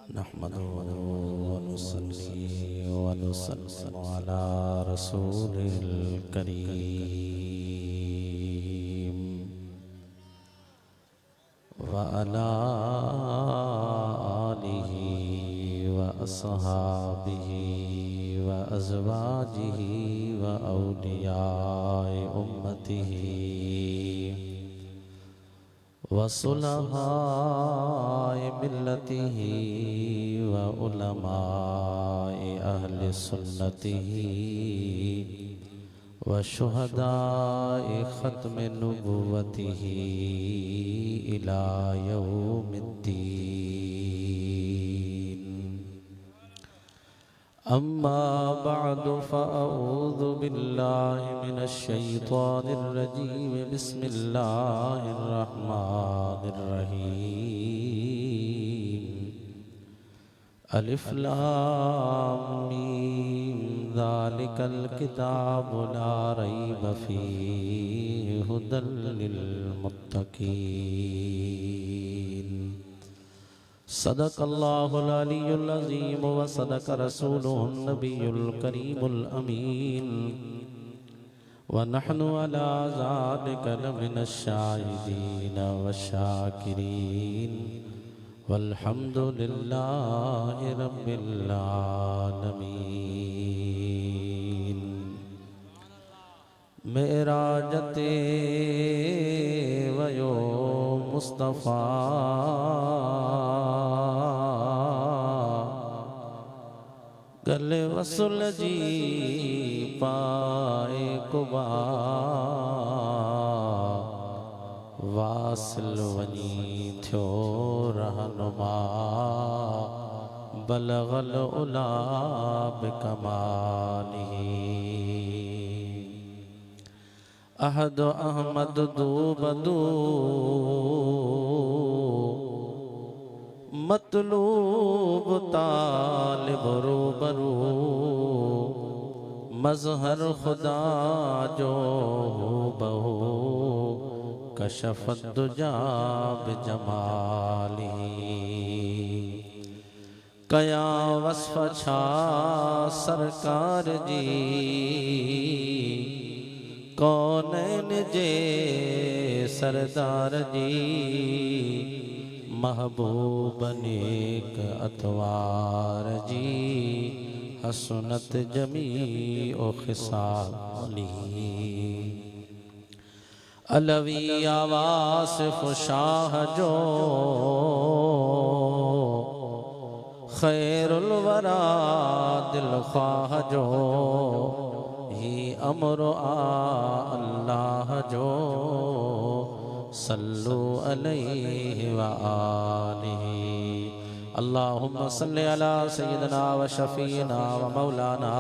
नहमदुहु व नुसल्ली व नुसल्लिमु अला रसूलिल करीम व अला आलिहि व अस्हाबिहि व अज़वाजिहि व औलियाए उम्मतिहि वसुलहाए मिल्लतिही व उलमाए अहले सुन्नतिही व शुहदाए ख़त्म नुबुव्वतिही इला यौमिद्दीन। अम्मा बअदु फ़अऊज़ु बिल्लाहि मिनश शैतानिर रजीम। बिस्मिल्लाहिर रहमानिर रहीम। अलिफ लाम मीम ज़ालिकल किताबु ला रैब फ़ीहि हुदल लिल मुत्तक़ीन। सदक़ल्लाहुल अलियुल अज़ीम व सदक़ रसूलुहुन नबियुल करीमुल अमीन व नहनु अला ज़ालिका लमिनश शाहिदीन व शाकिरीन वल्हम्दुलिल्लाहि रब्बिल आलमीन। मेराजते वयो मुस्तफ़ा गले वसुल जी पाए कुबा वासिल वनी थियो रहनुमा बलगल उला बिकमालिही। अहद अहमद दू बदू मतलूब तालिब रूबरू मज़हर खुदा जो बहु कशफत दुजा बिजमालिही। कया वस्फ़ छा सरकार जी कौनैन जे सरदार जी महबूब नेक अतवार जी हसनत जमी ओ खिसाली। अलवी आवासिफ शाह जो खैरुल वरा दिल ख्वाह जो ही अमर अल्लाह जो सल्लु अलैहि व आलिहि। अल्लाहुम्मा सल्लि अला सय्यिदिना व शफीना व मौलाना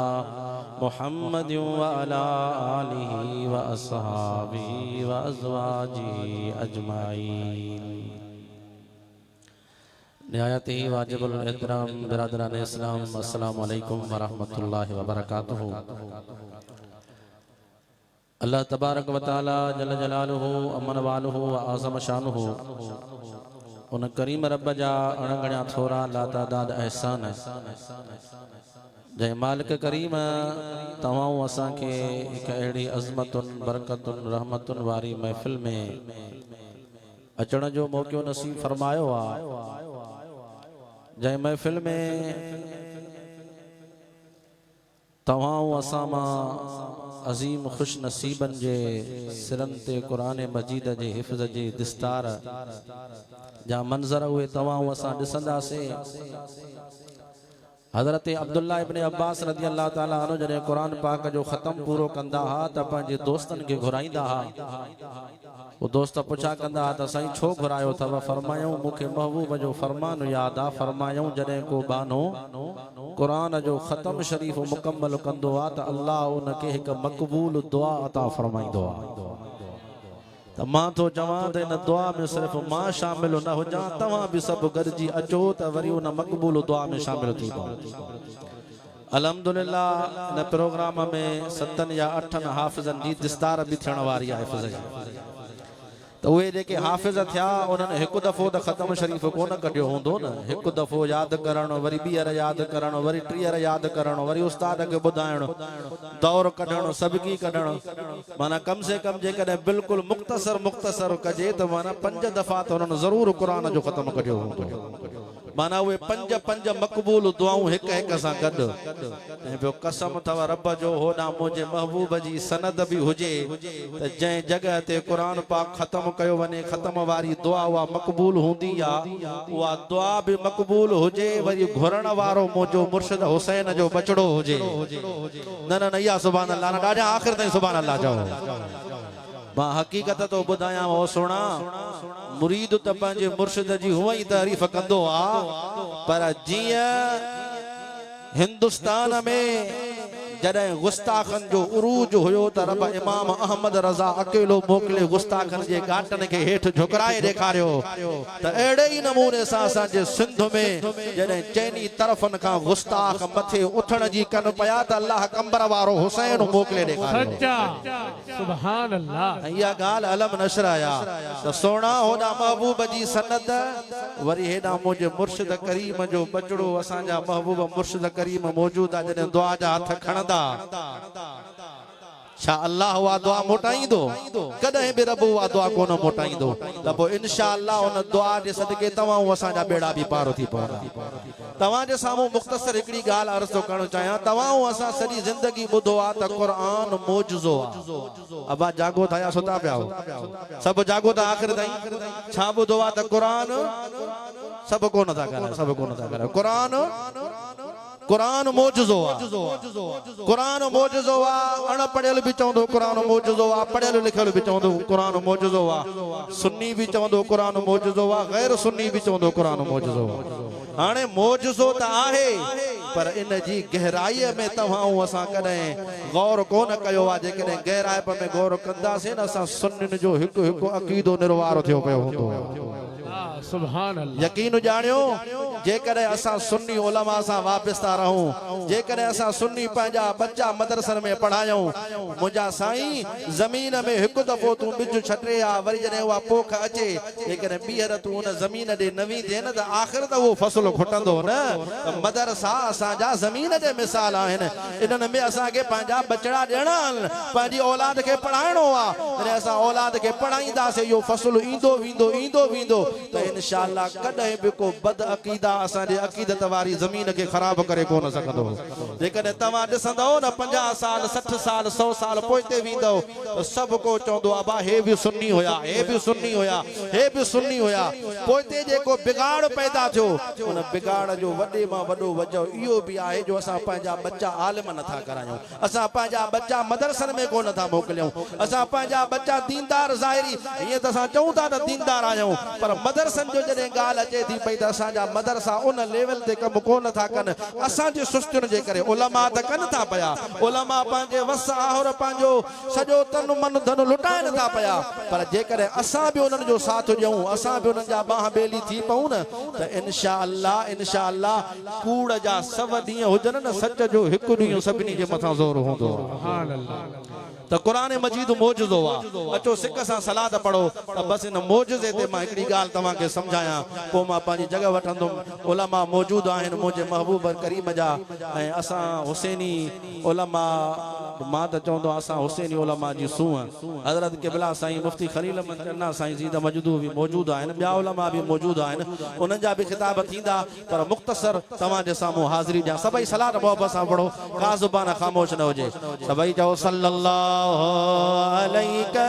मुहम्मद व अला आलिहि व अस्हाबिहि व अज़वाजिहि अजमाइन। निहायत ही वाजिबुल एहतराम बिरादरान इस्लाम, अस्सलामु अलैकुम व रहमतुल्लाहि व बरकातुहू। अल्लाह तबारक व तआला जल जलालुहु अमन वालुहु व आज़म शानुहु उन करीम रब जा अणगणिया थोरा लातादाद एहसान जय मालिक करीम तवाऊं असां के एक अहिड़ी अज़मतुन बरकतुन रहमतुन वारी महफ़िल में अचण जो मौक़ो नसीब फरमायो आ। जय महफ़िल में तवाऊं असां मां अज़ीम खुश नसीबन जे सिरन ते कुरान मजीद जे हिफ़्ज़ जे दिस्तार जा मंज़र उहे तवाऊं असां ॾिसंदासीं। हज़रत अब्दुल्ला इब्न अब्बास रज़ी अल्लाह ताला अन्हु जॾहिं कुरान पाक जो ख़त्म पूरो कंदा हा त पंहिंजे दोस्तनि खे घुराईंदा हा। वो दोस्त पुछा कंदा हा त साईं छो घुरायो अथव? फरमायूं मूंखे महबूब जो फरमान यादि आहे। फरमायूं जॾहिं को बानो कुरान जो ख़त्म शरीफ़ मुकम्मल कंदो आहे त अल्लाह उनखे हिकु मक़बूल दुआ अता फरमाईंदो आहे। त मां तो चवां त इन दुआ में सिर्फ़ मां शामिल न हुजां, तव्हां बि सभु गॾिजी अचो त वरी उन मक़बूल दुआ में शामिल थी पओ। अल्हम्दुलिल्लाह इन प्रोग्राम में 7 या 8 हाफ़िज़नि जी दिस्तार भी थियण वारी आहे। तो उहे जेके हाफ़िज़ थिया उन्हनि हिकु दफ़ो त ख़तम शरीफ़ कोन कढियो हूंदो न हिकु दफ़ो यादि करणु वरी ॿीहर यादि करणु वरी टीहर यादि करणु वरी उस्ताद खे ॿुधाइणु दौर कढणु सबकी कढणु माना कम से कम जेकॾहिं बिल्कुलु मुख़्तसर कजे त माना 5 दफ़ा त उन्हनि ज़रूरु क़ुरान जो ख़तम कढियो हूंदो माना उहे 5 मक़बूल दुआऊं हिक हिक सां गॾु ऐं ॿियो कसम अथव रब जो होॾां मुंहिंजे महबूब जी सनद बि हुजे त जंहिं जॻह ते क़ुरान पाक ख़तम कयो वञे ख़तम वारी दुआ उहा मक़बूल हूंदी आहे उहा दुआ बि मक़बूल हुजे वरी घुरण वारो मुंहिंजो मुर्शिद हुसैन जो बचड़ो हुजे न इहा सुभान अल्लाह न ॾाढा आख़िर ताईं सुभान अल्लाह चओ मां हक़ीक़त तो ॿुधायां हो सुणा मुरीद त पंहिंजे मुर्शिद जी हूअं ई तारीफ़ कंदो आहे पर जीअं हिंदुस्तान में जॾहिं गुस्ताखन जो उरूज हुयो त रब इमाम अहमद रज़ा अकेलो मोकिले गुस्ताखन जे घाटनि खे हेठि झुकराए ॾेखारियो त अहिड़े ई नमूने सां असांजे सिंध में जॾहिं चइनी तरफ़नि खां गुस्ताख मथे उथण जी कनि पिया त अल्लाह कंबर वारो हुसैन मोकिले ॾेखारियो सुभान अल्लाह इहा ॻाल्हि अलम नशर आहे त सोना होॾां महबूब जी सनद वरी हेॾां मुंहिंजे मुर्शिद करीम जो बचड़ो असांजा महबूब मुर्शिद करीम मौजूद आहे जॾहिं दुआ जा हथ खणंदा छा अल्लाह उहा दुआ मोटाईंदो कॾहिं बि रब उहा दुआ कोन मोटाईंदो त पोइ इंशाअल्लाह उन दुआ जे सदके तव्हां असांजा बेड़ा बि पार थी पवंदा तव्हां जे साम्हूं मुख़्तसर हिकिड़ी ॻाल्हि अर्ज़ थो करणु चाहियां तव्हां असां सॼी ज़िंदगी ॿुधो आहे त क़ुरान मौजज़ो आहे अबा जागो था या सुता पिया हो सभु जागो था आख़िर ताईं छा ॿुधो आहे त क़ुरान सभु कोन था ॻाल्हायो क़ुरान मौजज़ो आहे क़ुरान मौजज़ो आहे अणपढ़ियल बि चवंदो क़ुरान मौजज़ो आहे पढ़ियल लिखियल बि चवंदो क़ुरान मौजज़ो आहे सुन्नी बि चवंदो क़ुरान मौजज़ो आहे गैर सुन्नी बि चवंदो क़ुरान मौजज़ो आहे हाणे मौजज़ो त आहे पर इन जी गहराईअ में तव्हां असां कॾहिं गौर कोन कयो आहे जेकॾहिं गहराइप में गौर कंदासीं न असां सुन्नियुनि जो हिकु हिकु अक़ीदो निर्वार थियो पियो हूंदो सुभान अल्लाह यकीन ॼाणियो जेकॾहिं असां सुन्नी उलमा सां वापसि था रहूं जेकॾहिं असां सुन्नी पंहिंजा बच्चा मदरसनि में पढ़ायूं मुंहिंजा साईं ज़मीन में हिकु दफ़ो तूं ॿिज छटे आहे वरी जॾहिं उहा पोख अचे जेकॾहिं ॿीहर तूं उन ज़मीन ॾे न वेंदे न त आख़िर त उहो फ़सुलु खुटंदो न त मदरसा असांजा ज़मीन जे मिसाल आहिनि इन्हनि में असांखे पंहिंजा बचड़ा ॾियणा आहिनि पंहिंजी औलाद खे पढ़ाइणो आहे जॾहिं असां औलाद खे पढ़ाईंदासीं इहो फ़सुलु ईंदो वेंदो त इंशाअल्लाह कॾहिं बि को बद अक़ीदा असांजे अक़ीदत वारी ज़मीन खे ख़राब करे कोन सघंदो जेकॾहिं तव्हां ॾिसंदव न 50 साल 60 साल 100 साल पोइते वेंदव त सभु को चवंदो अबा हे बि सुन्नी हुया हे बि सुन्नी हुया पोइते जेको बिगाड़ पैदा थियो उन बिगाड़ जो वॾे मां वॾो वजह इहो बि आहे जो असां पंहिंजा बच्चा आलिम नथा करायूं असां पंहिंजा बच्चा मदरसनि में कोन था मोकिलियूं असां पंहिंजा बच्चा दीनदार ज़ाहिरी हीअं त असां चऊं था त दीनदार आहियूं पर मदरसनि जो जॾहिं ॻाल्हि अचे थी पई त असांजा मदरसा उन लेवल ते कमु कोन था कनि असांजी सुस्तियुनि जे करे उलमा त कनि था पिया उलमा पंहिंजे वस आहुर पंहिंजो सॼो तन मन धन लुटाइनि था पिया पर जेकॾहिं असां बि उन्हनि जो साथ ॾियूं असां बि उन्हनि जा बाह बेली थी पऊं न त इंशाअल्लाह कूड़ जा 100 ॾींहं हुजनि न सच जो हिकु ॾींहुं सभिनी जे मथां ज़ोर हूंदो त क़ुरान मजीद मौजज़ो आहे अचो सिक सां सलाद पढ़ो त बसि इन मौजज़े ते मां हिकिड़ी ॻाल्हि तव्हांखे सम्झायां पोइ मां पंहिंजी जॻह वठंदुमि उलमा मौजूदु आहिनि मुंहिंजे महबूब करीम जा ऐं असां हुसैनी उलमा मां त चवंदो असां हुसैनी उलमा जी सूंहं हज़रत क़िबला साईं मुफ्ती खलील अहमद चन्ना साईं ज़ीद मजदू बि मौजूदु आहिनि ॿिया उलमा बि मौजूदु आहिनि उन्हनि जा बि ख़िताब थींदा पर मुख़्तसर तव्हांजे साम्हूं हाज़िरी ॾियां सभई सलाद मोहबत सां पढ़ो का ज़ुबान ख़ामोश न हुजे सभई चओ सल्लल्लाहु अलैका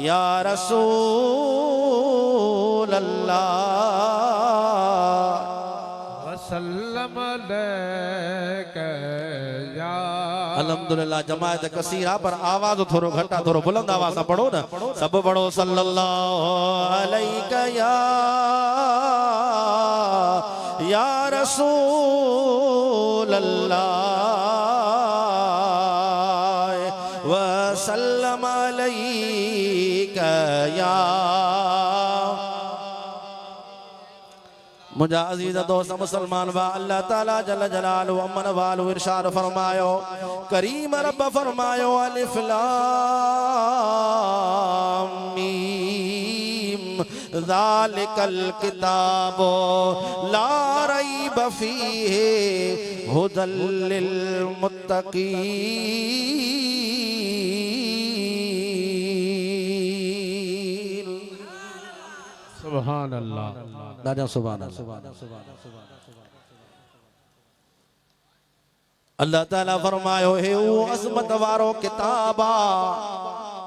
या रसूल अल्लाह वसल्लम अलैका या अल्हम्दुलिल्लाह जमायत कसीर आहे पर आवाज़ थोरो घटि आहे थोरो बुलंद आवाज़ सां पढ़ो न सभु पढ़ो सल्लल्लाहु अलैका या रसूल अल्लाह वसल्लम अलैका या मुझा अजीज दोस्त मुसलमान बा अल्लाह ताला जल जलाल व अमन वाल इरशाद फरमायो करीम रब फरमायो अलिफ लाम मीम ज़ालिकल किताब ला रैब फीहि हुदल लिल मुत्तकीन। सुभान अल्लाह दादा सुभान अल्लाह ताला फरमायो है वो अज़मत वारो किताबा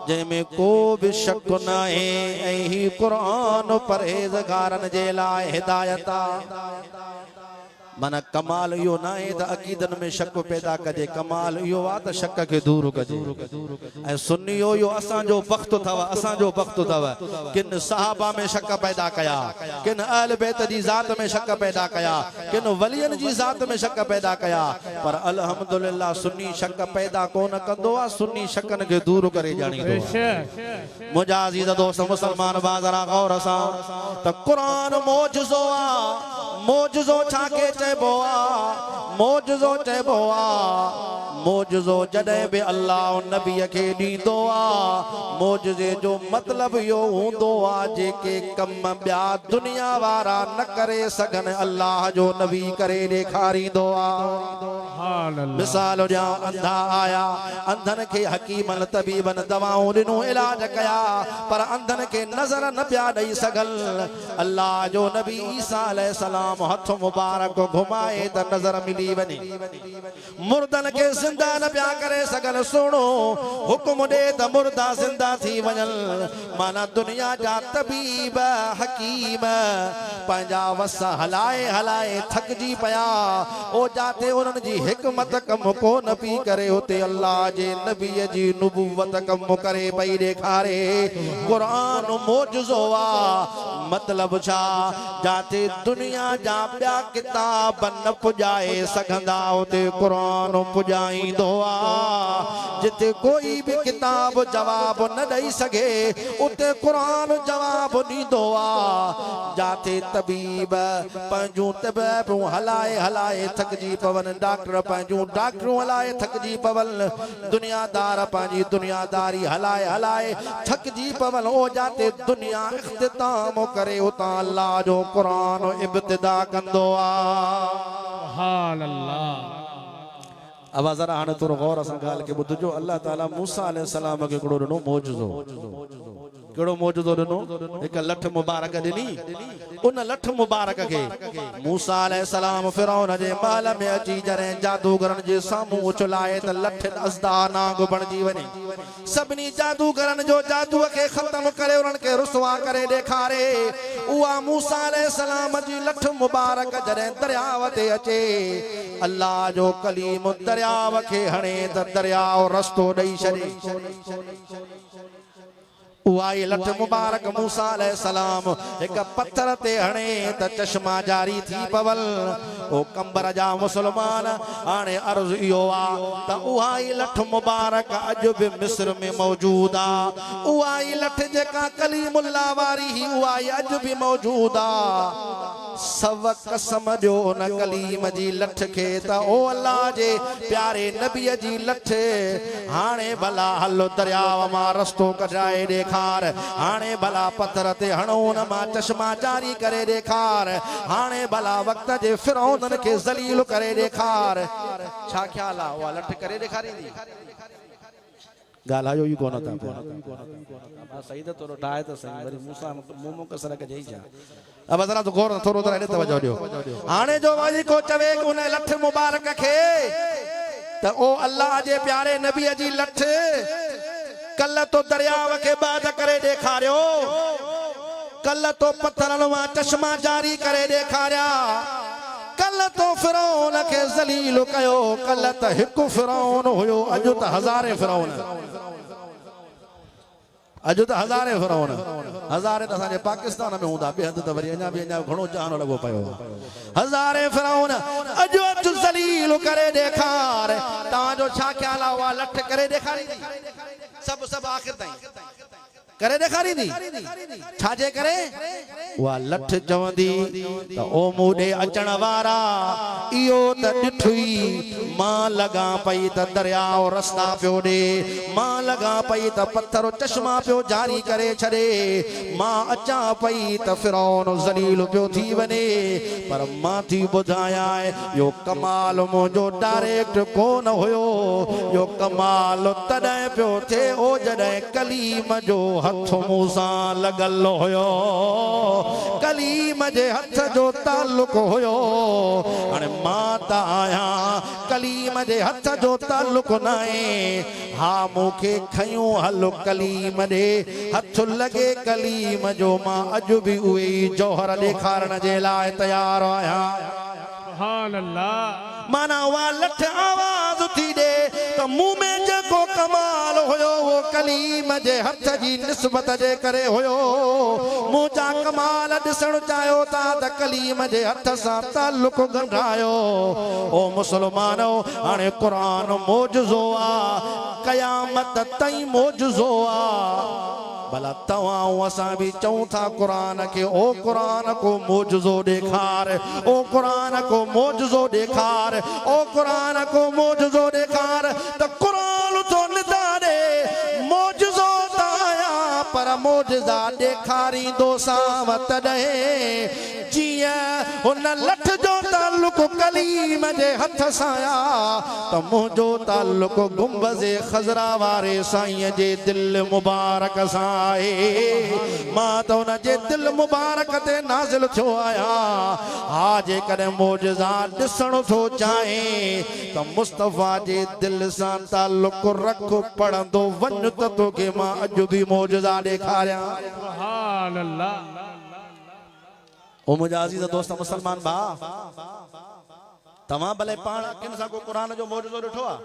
जंहिंमें को भी शक न है ऐं कुरान परहेज़गारन जे लाइ हिदायत माना कमाल यो ना है त अकीदन में शक पैदा कजे कमाल यो आ त शक के दूर कजे ऐं सुन्नियो यो असां जो वक्त थव किन सहाबा में शक पैदा कया किन अहल बैत जी जात में शक पैदा कया किन वलियन जी जात में शक पैदा कया पर अल्हम्दुलिल्लाह सुन्नी शक पैदा कोन कंदो आ सुन्नी शकन के दूर करे जानी दो मुझा अजीज दोस्त मुसलमान बाज़रा गौर सां त कुरान मौजज़ो आ मौजज़ो छा के चइबो आ मौजज़ो चइबो आ मौजज़ो जॾहिं बि अल्लाह नबीअ खे ॾींदो आ मौजज़े जो मतिलब इहो हूंदो आ जेके कम ॿिया दुनिया वारा न करे सघनि अल्लाह जो नबी करे ॾेखारींदो आ मिसाल ॾियां अंधा आया अंधनि खे हकीमन तबीबन दवाऊं ॾिनूं इलाज कया पर अंधनि खे नज़र न पिया ॾेई सघनि अल्लाह जो नबी ईसा अलैहिस्सलाम हथ मुबारक घुमाए त नज़र मिली वञे मुर्दनि खे ज़िंदा न पिया करे सघनि सुणो हुकुम ॾे त मुर्दा ज़िंदा थी वञनि माना दुनिया जा तबीब हकीम पंहिंजा वस हलाए हलाए थकजी पिया ओ जाते उन्हनि जी हिकमत कम कोन पई करे हुते अल्लाह जे नबीअ जी नुबुवत कम करे पई ॾेखारे कुरान मौजज़ो आ मतलब छा जाते दुनिया जा ॿिया किताब न पुॼाए सघंदा उते कुरान पुॼाईंदो आ जिते कोई भी किताब जवाब न ॾेई सघे उते कुरान जवाब ॾींदो आ जाते तबीब पंहिंजूं तबीबूं हलाए हलाए थकजी पवनि डॉक्टर पंहिंजूं डॉक्टरूं हलाए थकजी पवनि दुनियादार पंहिंजी दुनियादारी हलाए हलाए थकजी पवनि ओ जाते दुनिया इख्तिताम करे उतां अल्लाह जो कुरान इब्तिदा कंदो आ सुभान अल्लाह अब जरा हाणे थोरो गौर सां ॻाल्हि खे ॿुधिजो अल्लाह ताला मूसा अलैहिस्सलाम खे हिकिड़ो ॾिनो मौजज़ो कहिड़ो मौजज़ो ॾिनो हिकु लठ मुबारक ॾिनी उन लठ मुबारक खे मूसा अलैहिस्सलाम फिरौन जे महल में अची जॾहिं जादूगरनि जे साम्हूं उछलाए त लठ अज़दा नांग बणिजी वञे सभिनी जादूगरनि जो जादूअ खे ख़त्म करे उन्हनि खे रुसवा करे ॾेखारे उहा मूसा अलैहिस्सलाम जी लठ मुबारक जॾहिं दरियाव ते अचे अल्लाह जो कलीम दरियाव खे हणे त दरियाव रस्तो ॾेई छॾे उहाई लठ मुबारक मूसा अलैहिस्सलाम एक पत्थर ते हणे त चश्मा जारी थी पवल ओ कंबर जा मुसलमान हाणे अर्ज़ इहो आ त उहाई लठ मुबारक अॼु बि मिस्र में मौजूद आ उहाई लठ जेका कलीमुल्लाह वारी ही उहाई अॼु बि मौजूद आ सब कसम ॾियो न कलीम जी लठ खे त ओ अल्लाह जे प्यारे नबीअ जी लठ हाणे भला हलो दरियाव मां रस्तो कढाए ॾेखार हाणे भला पत्थर ते हणो न मां चश्मा जारी करे ॾेखार हाणे भला वक़्त जे फिरौननि खे ज़लील करे ॾेखार छा ख़्याल आहे उहा लठ करे ॾेखारींदी ॻाल्हायो ई कोन था सही त थोरो ठाहे त सही वरी मूंसां मुंहुं कसर कजे छा अब जरा तो गौर थोरो तो हेॾे तवजो ॾियो हाणे जो वरी को चवे उन लठ मुबारक खे त ओ अल्लाह जे प्यारे नबीअ जी लठ कल तो दरियाव खे बंद करे ॾेखारियो कल तो पत्थरनि मां चश्मा जारी करे ॾेखारिया कल तो फिरौन खे ज़लील कयो कल त हिकु फिरौन हुयो अॼु त हज़ारे फिरौन अॼु त हज़ारे फिरौन हज़ारे त असांजे पाकिस्तान में हूंदा ॿिए हंधि त वरी अञा बि घणो जान लॻो पियो हज़ारे फिरौन अॼु अचु ज़लील करे ॾेखार तव्हांजो छा ख़्याल आहे उहा लठ करे ॾेखारींदी सभु आख़िर ताईं करे ॾेखारी थी छाजे करे उहा लठ चवंदी त ओ मूं अचण वारा इहो त ॾिठुई मां लॻा पई त दरियाओ रस्ता पियो ॾे मां लॻा पई त पत्थर चश्मा पियो जारी करे छॾे मां अचां पई त फिरौन ज़लील पियो थी वञे पर मां थी ॿुधायां यो कमाल मुंहिंजो डायरेक्ट कोन हुयो यो कमाल तॾहिं पियो थिए ओ जॾहिं कलीम जो हथ मूं सां लॻल हुयो कलीम जे हथ जो ताल्लुक हुयो हाणे मां त आहियां कलीम जे हथ जो ताल्लुक न आहे हा मूंखे खयूं हल कलीम ॾे हथ लॻे कलीम जो मां अॼु बि उहे ई जौहर ॾेखारण जे लाइ तयार आहियां सुभान अल्लाह माना उहा लठ आवाज़ थी ॾे त मूं में जेको कमाल हुयो वो कलीम जे हथ जी निस्बत जे करे हुयो मूं जा कमाल ॾिसण चाहियो था त कलीम जे हथ सां ताल्लुक ॻंढायो ओ मुस्लमानो हाणे क़ुरान मौजज़ो आहे क़यामत ताईं मौजज़ो आहे भला तव्हां असां बि चऊं था क़ुरान खे ओ क़ुरान को मौजज़ो ॾेखार ओ क़ुरान को मौजज़ो ॾेखार ओ क़ुरान को मौजज़ो ॾेखार त क़ुरान तो निदा ॾे मौजज़ो त आया पर मौजज़ा ॾेखारींदो सां तॾहिं जीअं हुन लठ जो ताल्लुक कलीम जे हथ सां त मुंहिंजो ताल्लुक गुंबज़े ख़ज़रा वारे साईं जे दिलि मुबारक सां आहे मां त हुन जे दिलि मुबारक ते नाज़िल थियो आहियां हा जेकॾहिं मौजज़ा ॾिसण थो चाहे त मुस्तफ़ा जे दिलि सां ताल्लुक रख पढ़ंदो वञ त तोखे मां अॼु बि मौजज़ा ॾेखारियां सुभान अल्लाह ओ मुंहिंजा अज़ीज़ दोस्त मुसलमान भाउ तव्हां भले पाण किन सां को क़ुरान जो मौजज़ो ॾिठो आहे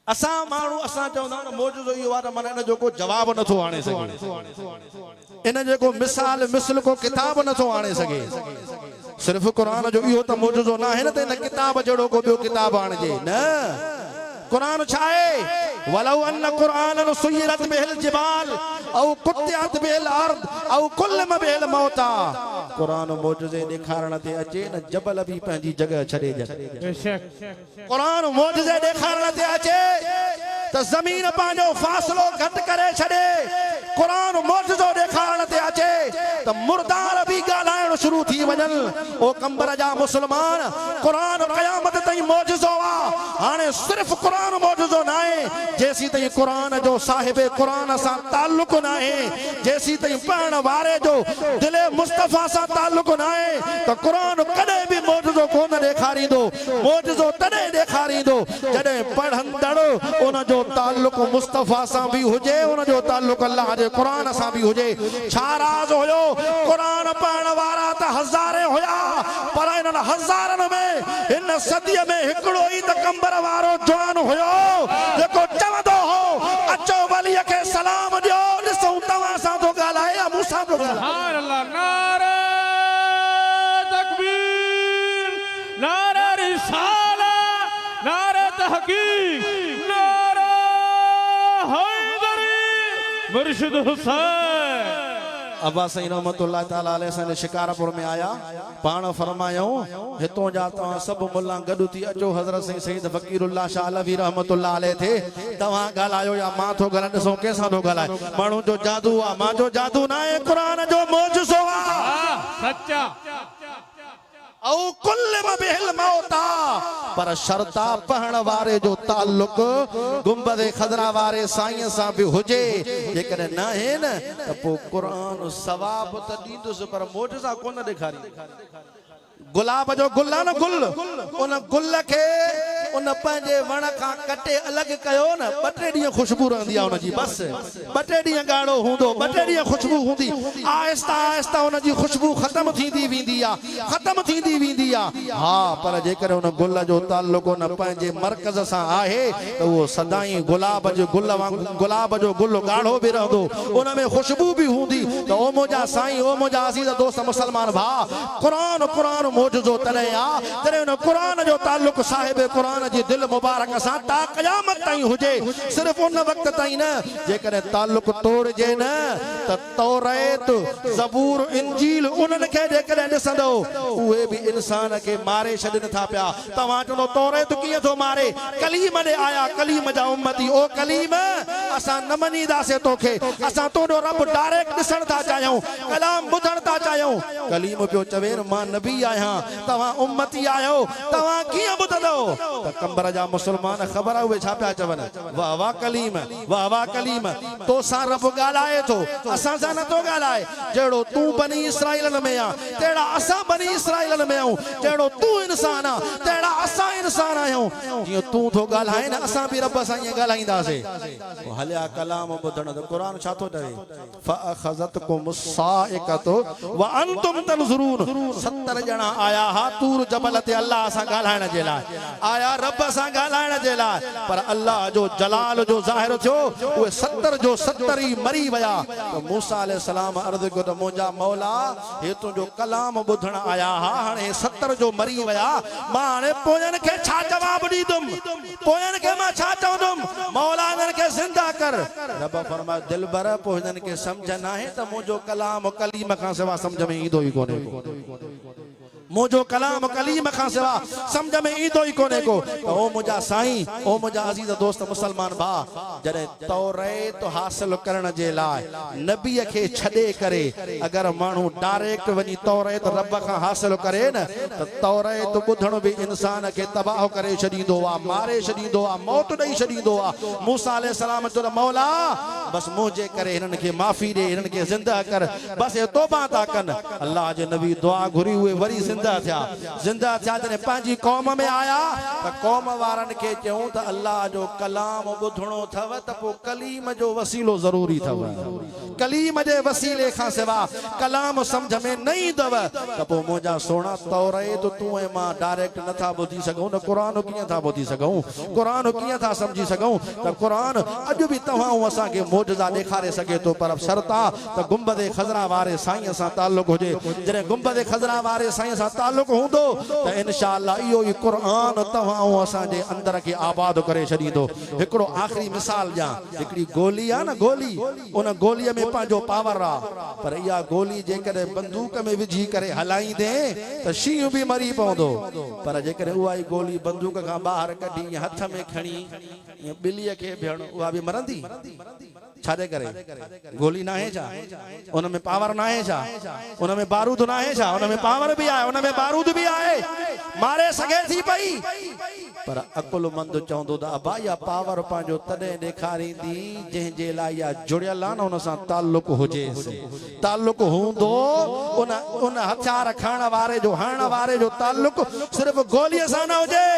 असां माण्हू असां चवंदा आहियूं मौजज़ो इहो आहे त माना इन जो को जवाब नथो आणे सघे इन जो को मिसाल मिसल को किताब नथो आणे सघे सिर्फ़ क़ुरान जो इहो त मौजज़ो न आहे न त इन किताब जहिड़ो को ॿियो किताब आणिजे न क़ुरान छा आहे वलौ अन क़ुरानन सुयरत बिहिल जिबाल औ कुतियत बिहिल अर्द औ कुल्लम बिहिल मौता क़ुरान मौजज़े ॾेखारण ते अचे न जबल बि पंहिंजी जॻह छॾे ॾियनि बेशक क़ुरान मौजज़े ॾेखारण ते अचे त ज़मीन पंहिंजो फ़ासिलो घटि करे छॾे क़ुरान मौजज़ो ॾेखारण ते अचे त मुर्दार बि ॻाल्हाइण शुरू थी वञनि ओ कंबर जा मुस्लमान क़ुरान क़यामत ताईं मौजज़ो आहे हाणे सिर्फ़ क़ुरान मौजज़ो न आहे जेसीं ताईं क़ुरान जो साहिब क़ुरान सां ताल्लुक न आहे जेसीं ताईं पढ़ण वारे जो दिले मुस्तफ़ा सां ताल्लुक न आहे त क़ुरान कॾहिं बि मौजज़ो कोन ॾेखारींदो मौजज़ो तॾहिं ॾेखारींदो जॾहिं पढ़ंदड़ उन जो ताल्लुक मुस्तफ़ा सां बि हुजे उन जो ताल्लुक अल्लाह जे क़ुरान सां बि हुजे छा राज़ हुयो क़ुरान पढ़ण वारा त हज़ारे हुया पर इन्हनि हज़ारनि में हिन सदीअ में हिकिड़ो ई त कंबर वारो जवान हुयो जेको चवंदो हो अचो वलीअ खे सलाम ॾियो ॾिसूं तव्हां सां थो ॻाल्हाए या मूं सां थो ॻाल्हाए सुभान अल्लाह नारे तकबीर नारे रिसाला नारे तहकीक नारे हैदरी मुर्शिद हुसैन अब्बा सईं रहमतुल्लाह ताला अलैहि से शिकारपुर में आया पाण फरमायूं हितों जा तव्हां सभु मुल्ला गॾु थी अचो हज़रत सईं सईद फ़कीरुल्लाह शाह अलवी रहमतुल्लाह अलैहि थे तव्हां ॻाल्हायो या मां थो ॻाल्हायां ॾिसो कंहिंसां थो ॻाल्हाए माण्हू जो जादू आहे मां जो जादू न आहे क़ुरान जो मौजज़ो आहे सच्चा औ कुल्लम बिहिल मौता पर शर्ता पढ़ण वारे जो ताल्लुक गुंबद ख़ज़रा वारे साईं सां बि हुजे जेकॾहिं न आहे न त पोइ क़ुरान सवाब त ॾींदुसि पर मौजज़ा कोन ॾेखारी गुलाब जो गुल आहे न गुल उन गुल खे उन पंहिंजे वण खां कटे अलॻि कयो न ॿ टे ॾींहं ख़ुशबू रहंदी आहे उनजी बसि ॿ टे ॾींहं ॻाढ़ो हूंदो ॿ टे ॾींहं ख़ुशबू हूंदी आहिस्ता आहिस्ता उनजी ख़ुशबू ख़तमु थींदी वेंदी आहे हा पर जेकर उन गुल जो ताल्लुक उन पंहिंजे मर्कज़ सां आहे त उहो सदाई गुलाब जो गुल ॻाढ़ो बि रहंदो उन में ख़ुशबू बि हूंदी त ओ मुंहिंजा साईं ओ मुंहिंजा अज़ीज़ दोस्त मुस्लमान भाउ क़ुरान मौजज़ो तॾहिं आहे जॾहिं उन क़ुरान जो ताल्लुक साहिब क़ुरान कुरान जी दिल मुबारक सां ता क़यामत ताईं हुजे सिर्फ उन वक्त ताईं न जेकॾहिं ताल्लुक तोड़जे न त तौरात ज़बूर इंजील उन्हनि खे जेकॾहिं ॾिसंदो उहे बि इंसान खे मारे छॾनि था पिया तव्हां चवंदो तौरात कीअं थो मारे कलीम ॾे आया कलीम जा उम्मती ओ कलीम असां न मञीदासीं तोखे असां तुंहिंजो रब डायरेक्ट ॾिसण था चाहियूं कलाम ॿुधण था चाहियूं कलीम पियो चवे मां नबी आहियां तव्हां उम्मती आहियो तव्हां कीअं ॿुधंदो त कंबर जा मुस्लमान ख़बर आहे उहे छा पिया चवनि वाह वाह कलीम तोसां रब ॻाल्हाए थो असां सां नथो ॻाल्हाए जहिड़ो तूं बनी इसराइलनि में आहे तहिड़ा असां बनी इसराइलनि में आहियूं जहिड़ो तूं इंसान आहे तहिड़ा असां इंसान आहियूं जीअं तूं थो ॻाल्हाए न असां बि रब सां ईअं ॻाल्हाईंदासीं हलिया कलाम ॿुधण त क़ुर छा थो चवे फ़अख़ज़तकुम साइक़तु व अंतुम तंज़ुरून 70 ॼणा आया हा तूर जबल ते अल्लाह सां ॻाल्हाइण जे लाइ आया रब सां ॻाल्हाइण जे लाइ पर अल्लाह जो जलाल जो ज़ाहिर थियो उहे 70 जो 70 ई मरी विया त मूसा अलैहि सलाम अर्ज़ कयो त मुंहिंजा मौला हे तुंहिंजो कलाम ॿुधण आया हा हाणे 70 जो मरी विया मां हाणे पोयनि खे छा जवाब ॾींदुमि पोयनि खे मां छा चवंदुमि मौला इन्हनि खे ज़िंदा कर रब फरमायो दिलबर पोइ हिननि खे सम्झ न आहे त मुंहिंजो कलाम कलीम खां सवाइ सम्झ में ईंदो ई कोन्हे मुझो कलाम कलीम खां सिवा समझ में ईंदो ई कोन्हे को त ओ मुंहिंजा साईं ओ मुंहिंजा अज़ीज़ दोस्त मुसलमान भाउ जॾहिं तौरात हासिल करण जे लाइ नबीअ खे छॾे करे अगरि माण्हू डायरेक्ट वञी तौरात रब खां हासिल करे न त तौरात ॿुधण बि इंसान खे तबाह करे छॾींदो आहे मारे छॾींदो आहे मौत ॾेई छॾींदो आहे मूसा अलैहिस्सलाम चयो मौला बसि मुंहिंजे करे हिननि खे माफ़ी ॾे हिननि खे ज़िंदा कर बसि तौबा था कनि अल्लाह जे नबी दुआ घुरी उहे वरी ज़िंदा थिया जॾहिं पंहिंजी क़ौम में आया त क़ौम वारनि खे चयूं त अल्लाह जो कलाम ॿुधणो अथव त पोइ कलीम जो वसीलो ज़रूरी अथव कलीम जे वसीले खां सिवा कलाम सम्झ में न ईंदव त पोइ मुंहिंजा सोना तौरात तूं ऐं मां डायरेक्ट नथा ॿुधी सघूं न क़ुर कीअं था ॿुधी सघूं क़ुर कीअं था सम्झी सघूं त क़ुर अॼु बि तव्हां असांखे मौजज़ा ॾेखारे सघे थो पर शर्त आहे त गुंबद खज़रा वारे साईं सां ताल्लुक़ हुजे जॾहिं गुंबद खज़रा वारे साईं सां ताल्लुक़ हूंदो त इंशाअल्लाह इहो ई क़ुर तव्हां असांजे अंदर खे आबाद करे छॾींदो हिकिड़ो आख़िरी मिसाल ॾियां हिकिड़ी गोली आहे न गोली उन गोलीअ में पंहिंजो पावर आहे पर इहा गोली जेकॾहिं बंदूक में विझी करे हलाईंदे त शींहुं बि मरी पवंदो पर जेकॾहिं उहा ई गोली बंदूक खां ॿाहिरि कढी हथ में खणी ॿिलीअ खे भेण उहा बि मरंदी छाजे करे गोली न आहे छा उन में पावर न आहे छा उन में बारूद न आहे छा उन में पावर बि आहे उन में बारूद बि आहे मारे सघे थी पई पर अकुलमंद चवंदो त अबा इहा पावर पंहिंजो तॾहिं ॾेखारींदी जंहिंजे लाइ इहा जुड़ियल आहे न उन सां ताल्लुक़ हुजेसि ताल्लुक़ हूंदो उन हथियार खणण वारे जो हणण वारे जो ताल्लुक़ सिर्फ़ गोलीअ सां न हुजे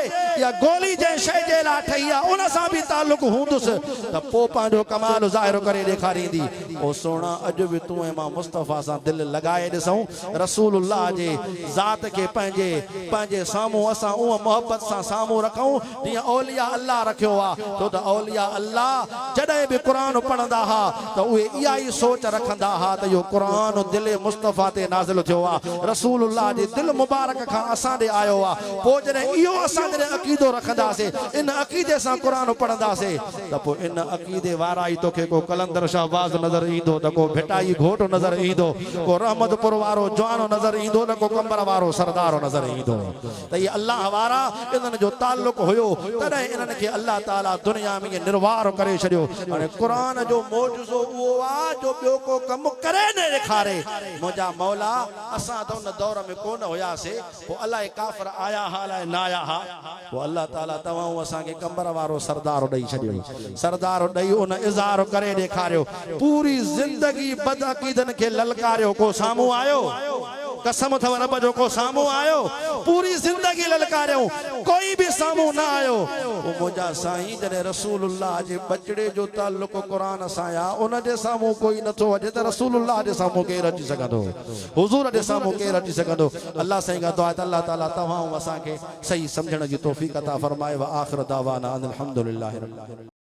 या गोली जंहिं शइ जे लाइ ठही आहे उन सां बि ताल्लुक़ हूंदुसि त पोइ पंहिंजो कमाल ज़ाहिर करे ॾेखारींदी ओ सोना अॼु बि तूं ऐं मां मुस्तफ़ा सां दिलि लॻाए ॾिसूं रसूलुल्लाह जे ज़ात खे पंहिंजे साम्हूं असां उहा मोहबत सां साम्हूं रखूं जीअं औलिया अल्लाह रखियो आहे छो त औलिया अल्लाह जॾहिं बि क़ुर पढ़ंदा हुआ त उहे इहा ई सोच रखंदा हुआ त इहो क़ुर दिलि मुस्तफ़ा ते नाज़िल थियो आहे रसूलुल्लाह जे दिलि मुबारक खां असां ॾे आयो आहे पोइ जॾहिं इहो असां जॾहिं अक़ीदो रखंदासीं इन अक़ीदे सां क़ुर पढ़ंदासीं त पोइ इन अक़ीदे वारा ई तोखे को कलंदर शाहबाज़ नज़र ईंदो त को भिटाई घोट नज़र ईंदो को रहमतपुर वारो जवानो नज़र ईंदो न को कंबर वारो सरदारो नज़र ईंदो त इहे अल्लाह वारा इन्हनि जो ताल्लुक़ हुयो तॾहिं इन्हनि खे अल्लाह ताला दुनिया में निर्वार करे छॾियो हाणे क़ुर जो मौजूज़ो उहो आहे जो ॿियो को कमु करे न ॾेखारे मुंहिंजा मौला असां त उन दौर में कोन हुयासीं पोइ अलाए काफ़िर आया हा अलाए न आया हा पोइ अल्लाह ताला तव्हां असांखे कंबर वारो सरदारो ॾेई छॾियो सरदारो ॾेई उन इज़हार करे ॾेखारियो पूरी ज़िंदगी बदअक़ीदनि खे ललकारियो को साम्हूं आयो कसम अथव रब जो को साम्हूं आयो पूरी ज़िंदगी ललकारियो कोई बि साम्हूं न आयो वो मुंहिंजा साईं जॾहिं रसूलुल्लाह जे बचड़े जो ताल्लुक़ क़ुर सां आहे उन जे साम्हूं कोई नथो अचे त रसूलुल्लाह जे साम्हूं केरु अची सघंदो हुज़ूर जे साम्हूं केरु अची सघंदो अल्लाह साईं खां दुआ त अल्लाह ताला तव्हां असांखे सही सम्झण जी तौफ़ीक़ अता फ़रमाए व आख़िर दावाना अनिल हम्दुलिल्लाहि रब्बिल आलमीन।